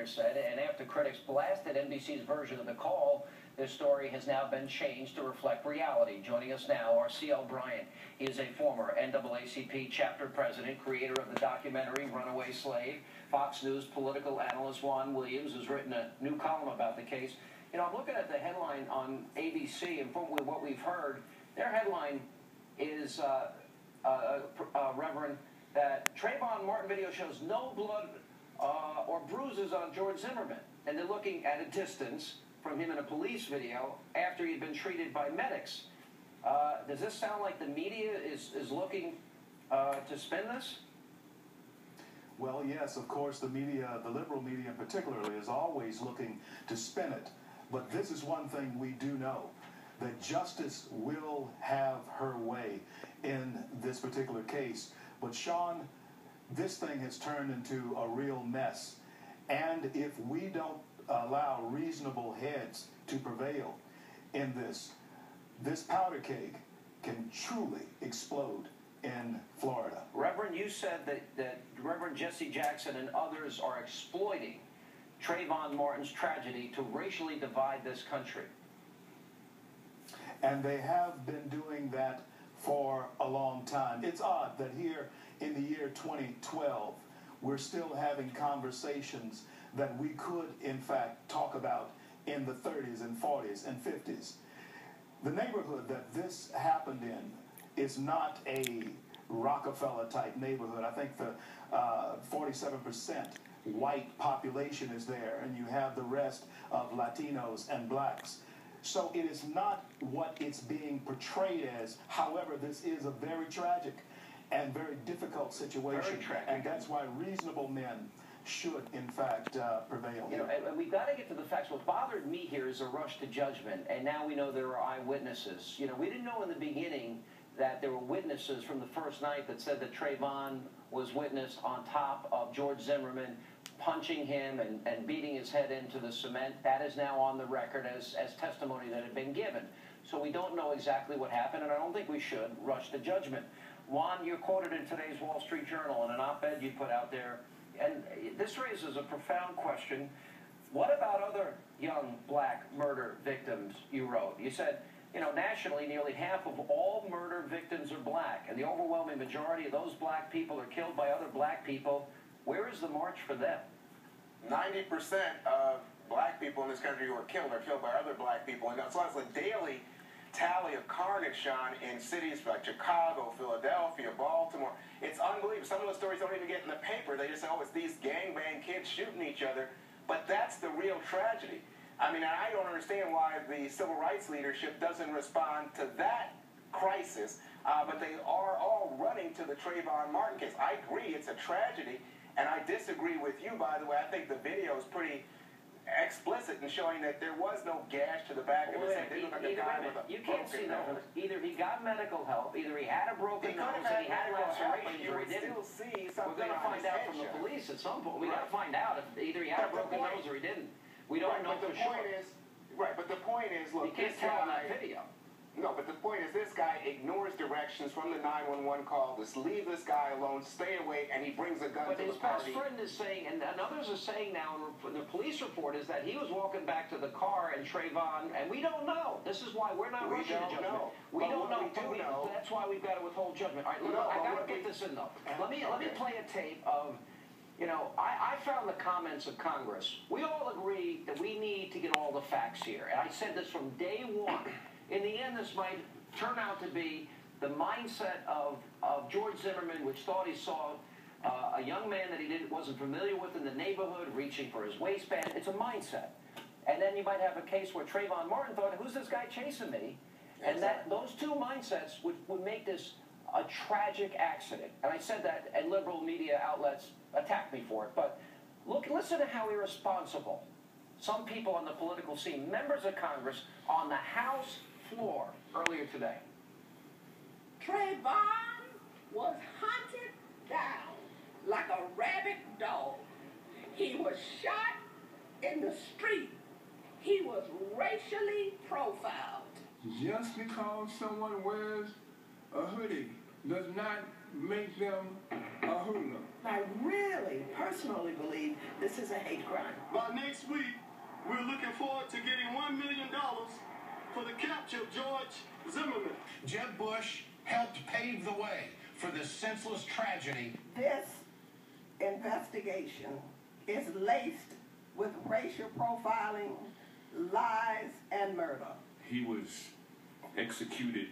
said, and after critics blasted NBC's version of the call, this story has now been changed to reflect reality. Joining us now, our C.L. Bryant. He is a former NAACP chapter president, creator of the documentary Runaway Slave. Fox News political analyst Juan Williams has written a new column about the case. You know, I'm looking at the headline on ABC, and from what we've heard, their headline is, Reverend, that Trayvon Martin video shows no blood or bruises on George Zimmerman. And they're looking at a distance from him in a police video after he'd been treated by medics. Does this sound like the media is looking to spin this? Well, yes, of course, the media, the liberal media particularly, is always looking to spin it. But this is one thing we do know, that justice will have her way in this particular case. But, Sean, this thing has turned into a real mess. And if we don't allow reasonable heads to prevail in this powder keg can truly explode in Florida. Reverend, you said that Reverend Jesse Jackson and others are exploiting Trayvon Martin's tragedy to racially divide this country. And they have been doing that for a long time. It's odd that here in the year 2012, we're still having conversations that we could, in fact, talk about in the 30s and 40s and 50s. The neighborhood that this happened in is not a Rockefeller-type neighborhood. I think the 47% white population is there, and you have the rest of Latinos and blacks. So it is not what it's being portrayed as. However, this is a very tragic and very difficult situation. Very tragic. And that's why reasonable men should, in fact, prevail. You know, and we've got to get to the facts. What bothered me here is a rush to judgment, and now we know there are eyewitnesses. You know, we didn't know in the beginning that there were witnesses from the first night that said that Trayvon was witnessed on top of George Zimmerman, punching him and beating his head into the cement. That is now on the record as testimony that had been given. So we don't know exactly what happened, and I don't think we should rush to judgment. Juan, you're quoted in today's Wall Street Journal in an op-ed you put out there, and this raises a profound question. What about other young black murder victims, you wrote? You said, you know, nationally, nearly half of all murder victims are black, and the overwhelming majority of those black people are killed by other black people. Where is the march for them? 90% of black people in this country who are killed by other black people. And so it's a daily tally of carnage, Sean, in cities like Chicago, Philadelphia, Baltimore. It's unbelievable. Some of those stories don't even get in the paper. They just say, oh, it's these gangbang kids shooting each other. But that's the real tragedy. I mean, I don't understand why the civil rights leadership doesn't respond to that crisis, but they are all running to the Trayvon Martin case. I agree, it's a tragedy, and I disagree with you, by the way. I think the video is pretty explicit in showing that there was no gash to the back of his head. You can't see that. Either he got medical help, either he had a broken nose and he had lacerations, or he didn't. We're going to find out from the police at some point. We got to find out if either he had a broken nose or he didn't. We don't know for sure. But the point is, look, you can't tell on that video. No, but the point is this guy ignores directions from the 911 call. Just leave this guy alone, stay away, and he brings a gun to the party. But his best friend is saying, and others are saying now in the police report, is that he was walking back to the car and Trayvon, and we don't know. This is why we're not rushing to judgment. We don't know. That's why we've got to withhold judgment. All right, look, I got to get this in, though. Let me play a tape of... You know, I found the comments of Congress. We all agree that we need to get all the facts here. And I said this from day one. In the end, this might turn out to be the mindset of George Zimmerman, which thought he saw a young man that he wasn't familiar with in the neighborhood reaching for his waistband. It's a mindset. And then you might have a case where Trayvon Martin thought, who's this guy chasing me? And that those two mindsets would make this a tragic accident. And I said that, and liberal media outlets attacked me for it. But listen to how irresponsible some people on the political scene, members of Congress, on the House floor earlier today. Trayvon was hunted down like a rabid dog. He was shot in the street. He was racially profiled. Just because someone wears a hoodie does not make them a hoodlum. I really, personally believe this is a hate crime. By next week, we're looking forward to getting $1 million for the capture of George Zimmerman. Jeb Bush helped pave the way for this senseless tragedy. This investigation is laced with racial profiling, lies, and murder. He was executed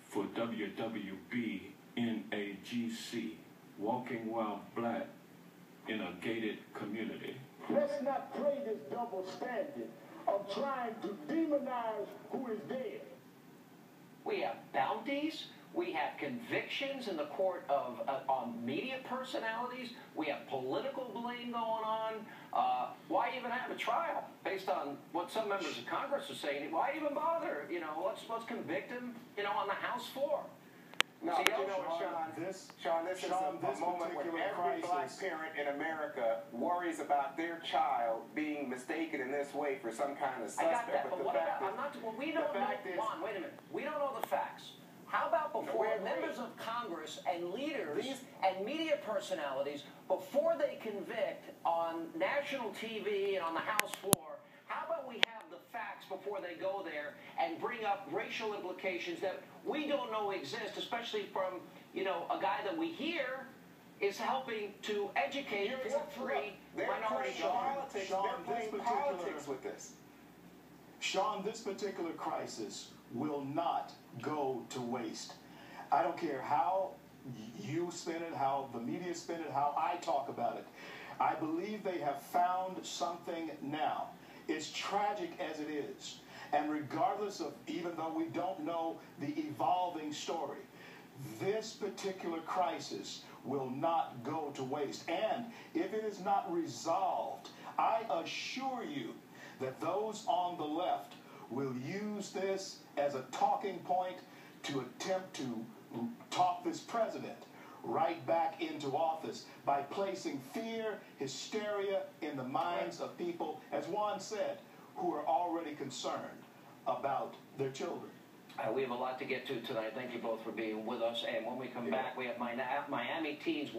for WWB NAGC, walking while black in a gated community. Let's not play this double standard of trying to demonize who is dead. We have bounties. We have convictions in the court of on media personalities. We have political blame going on. Why even have a trial based on what some members of Congress are saying? Why even bother? You know, let's convict him. You know, on the House floor. No, See, but you know what, Sean? This is a moment when every black parent in America worries about their child being mistaken in this way for some kind of suspect. I got that, but what about, we don't know, Juan, wait a minute. We don't know the facts. How about before members of Congress and leaders and media personalities, before they convict on national TV and on the House floor, how about we have the facts before they go there and bring up racial implications that we don't know exist, especially from, you know, a guy that we hear is helping to educate for free minority politics. They're playing politics with this. Sean, this particular crisis will not go to waste. I don't care how you spin it, how the media spin it, how I talk about it. I believe they have found something now. It's tragic as it is. And regardless of, even though we don't know the evolving story, this particular crisis will not go to waste. And if it is not resolved, I assure you that those on the left will use this as a talking point to attempt to talk this president right back into office by placing fear, hysteria in the minds of people, as Juan said, who are already concerned about their children. We have a lot to get to tonight. Thank you both for being with us. And when we come back, we have Miami teens.